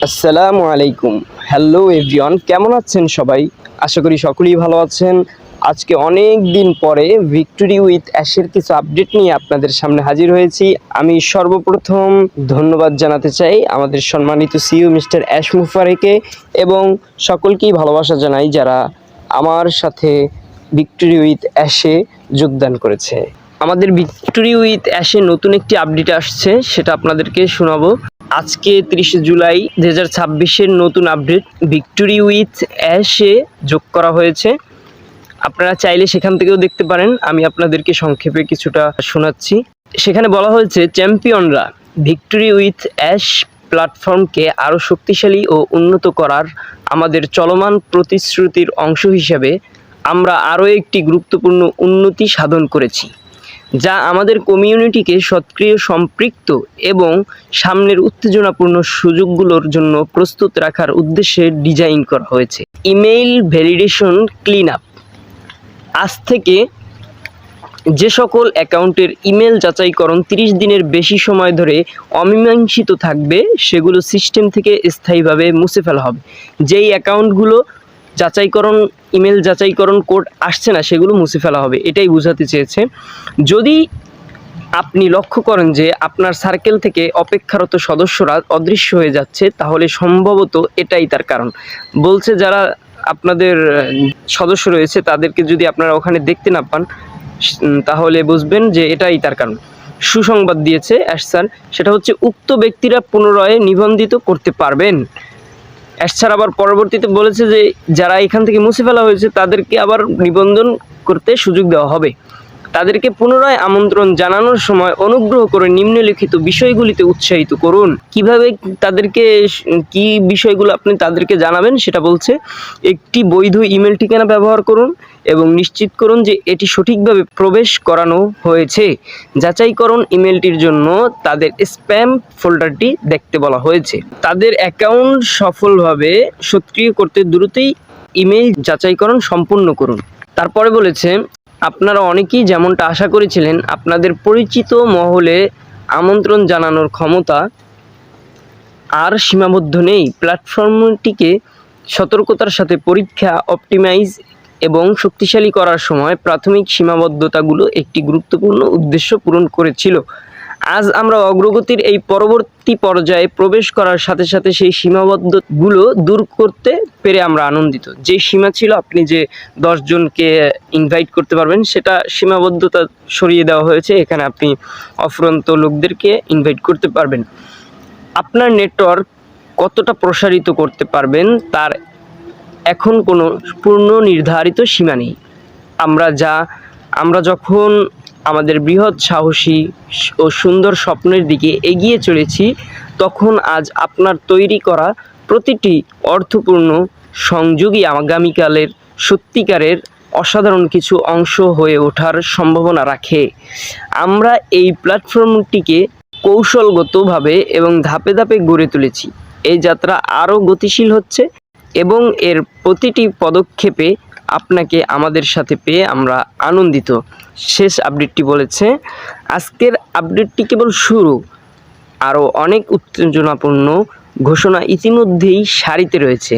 আসসালামু আলাইকুম। Hello everyone, কেমন আছেন সবাই? আশা করি সকলেই ভালো আছেন। আজকে অনেক দিন পরে ভিক্টোরি উইথ অ্যাশের কিছু আপডেট নিয়ে আপনাদের সামনে হাজির হয়েছি। আমি সর্বপ্রথম ধন্যবাদ জানাতে চাই আমাদের সম্মানিত সিইও মিস্টার অ্যাশ মুফারেকে এবং সকলকেই ভালোবাসা জানাই যারা আমার সাথে ভিক্টোরি উইথ অ্যাশে যোগদান করেছে। আমাদের ভিক্টোরি উইথ অ্যাশে নতুন একটি আপডেট আসছে, সেটা আপনাদেরকে শোনাবো। আজকে 30 জুলাই 2026-এর নতুন আপডেট ভিক্টোরি উইথ অ্যাশে যোগ করা হয়েছে। আপনারা চাইলে সেখান থেকেও দেখতে পারেন। আমি আপনাদেরকে সংক্ষেপে কিছুটা শোনাচ্ছি। সেখানে বলা হয়েছে, চ্যাম্পিয়নরা ভিক্টোরি উইথ অ্যাশ প্ল্যাটফর্মকে আরও শক্তিশালী ও উন্নত করার আমাদের চলমান প্রতিশ্রুতির অংশ হিসেবে আমরা আরও একটি গুরুত্বপূর্ণ উন্নতি সাধন করেছি, যা আমাদের কমিউনিটিকে সক্রিয়, সম্পৃক্ত এবং সামনের উত্তেজনাপূর্ণ সুযোগগুলোর জন্য প্রস্তুত রাখার উদ্দেশ্যে ডিজাইন করা হয়েছে। Email validation clean up. আজ থেকে যে সকল অ্যাকাউন্টের ইমেল যাচাইকরণ 30 দিনের বেশি সময় ধরে অমীমাংসিত থাকবে, সেগুলো সিস্টেম থেকে স্থায়ীভাবে মুছে ফেলা হবে। যেই অ্যাকাউন্টগুলো ইমেল যাচাইকরণ কোড আসছে না, সেগুলো মুছে ফেলা হবে, এটাই বোঝাতে চেয়েছে। যদি আপনি লক্ষ্য করেন যে আপনার সার্কেল থেকে অপেক্ষারত সদস্যরা অদৃশ্য হয়ে যাচ্ছে, তাহলে সম্ভবত এটাই তার কারণ। বলছে যারা আপনাদের সদস্য রয়েছে তাদেরকে যদি আপনারা ওখানে দেখতে না পান, তাহলে বুঝবেন যে এটাই তার কারণ। সুসংবাদ দিয়েছে অ্যাশ স্যার, সেটা হচ্ছে উক্ত ব্যক্তিরা পুনরায় নিবন্ধিত করতে পারবেন। অ্যাশ স্যার আবার পরবর্তীতে বলেছে যে যারা এখান থেকে মুছে ফেলা হয়েছে তাদেরকে আবার নিবন্ধন করতে সুযোগ দেওয়া হবে। তাদেরকে পুনরায় আমন্ত্রণ জানানোর সময় অনুগ্রহ করে নিম্নলিখিত বিষয়গুলিতে উৎসাহিত করুন। কিভাবে তাদেরকে কি বিষয়গুলো আপনি তাদেরকে জানাবেন সেটা বলছে। একটি বৈধ ইমেল ঠিকানা ব্যবহার করুন এবং নিশ্চিত করুন যে এটি সঠিকভাবে প্রবেশ করানো হয়েছে। যাচাইকরণ ইমেলটির জন্য তাদের স্প্যাম ফোল্ডারটি দেখতে বলা হয়েছে। তাদের অ্যাকাউন্ট সফলভাবে সক্রিয় করতে দ্রুতই ইমেল যাচাইকরণ সম্পূর্ণ করুন। তারপরে বলেছে, আপনারা অনেকেই যেমনটা আশা করেছিলেন, আপনাদের পরিচিত মহলে আমন্ত্রণ জানানোর ক্ষমতা আর সীমাবদ্ধ নেই। প্ল্যাটফর্মটিকে সতর্কতার সাথে পরীক্ষা, অপটিমাইজ এবং শক্তিশালী করার সময় প্রাথমিক সীমাবদ্ধতাগুলো একটি গুরুত্বপূর্ণ উদ্দেশ্য পূরণ করেছিল। আজ আমরা অগ্রগতির এই পরবর্তী পর্যায়ে প্রবেশ করার সাথে সাথে সেই সীমাবদ্ধতাগুলো দূর করতে পেরে আমরা আনন্দিত। যে সীমা ছিল আপনি যে 10 জনকে ইনভাইট করতে পারবেন, সেটা সীমাবদ্ধতা সরিয়ে দেওয়া হয়েছে। এখানে আপনি অফুরন্ত লোকদেরকে ইনভাইট করতে পারবেন। আপনার নেটওয়ার্ক কতটা প্রসারিত করতে পারবেন তার এখন কোনো পূর্ণ নির্ধারিত সীমা নেই। আমরা যখন আমাদের বৃহৎ, সাহসী ও সুন্দর স্বপ্নের দিকে এগিয়ে চলেছি, তখন আজ আপনার তৈরি করা প্রতিটি অর্থপূর্ণ সংযোগই আগামীকালের সত্যিকারের অসাধারণ কিছু অংশ হয়ে ওঠার সম্ভাবনা রাখে। আমরা এই প্ল্যাটফর্মটিকে কৌশলগতভাবে এবং ধাপে ধাপে গড়ে তুলেছি। এই যাত্রা আরও গতিশীল হচ্ছে এবং এর প্রতিটি পদক্ষেপে আপনাকে আমাদের সাথে পেয়ে আমরা আনন্দিত। শেষ আপডেটটি বলেছে, আজকের আপডেটটি কেবল শুরু, আরও অনেক উত্তেজনাপূর্ণ ঘোষণা ইতিমধ্যেই সারিতে রয়েছে,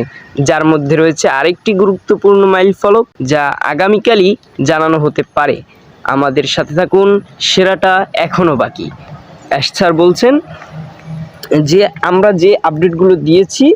যার মধ্যে রয়েছে আরেকটি গুরুত্বপূর্ণ মাইলফলক যা আগামীকালই জানানো হতে পারে। আমাদের সাথে থাকুন, সেরাটা এখনও বাকি। অ্যাশ স্যার বলছেন যে আমরা যে আপডেটগুলো দিয়েছি,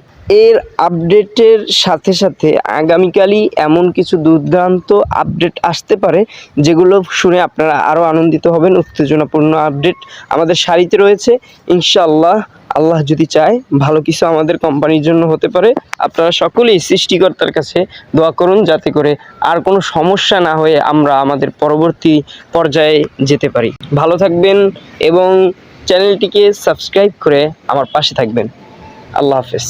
এর আপডেটের সাথে সাথে আগামীকালই এমন কিছু দুর্দান্ত আপডেট আসতে পারে যেগুলো শুনে আপনারা আরও আনন্দিত হবেন। উত্তেজনাপূর্ণ আপডেট আমাদের সারিতে রয়েছে। ইনশাআল্লাহ, আল্লাহ যদি চায়, ভালো কিছু আমাদের কোম্পানির জন্য হতে পারে। আপনারা সকলেই সৃষ্টিকর্তার কাছে দোয়া করুন যাতে করে আর কোনো সমস্যা না হয়ে আমরা আমাদের পরবর্তী পর্যায়ে যেতে পারি। ভালো থাকবেন এবং চ্যানেলটিকে সাবস্ক্রাইব করে আমার পাশে থাকবেন। আল্লাহ হাফেজ।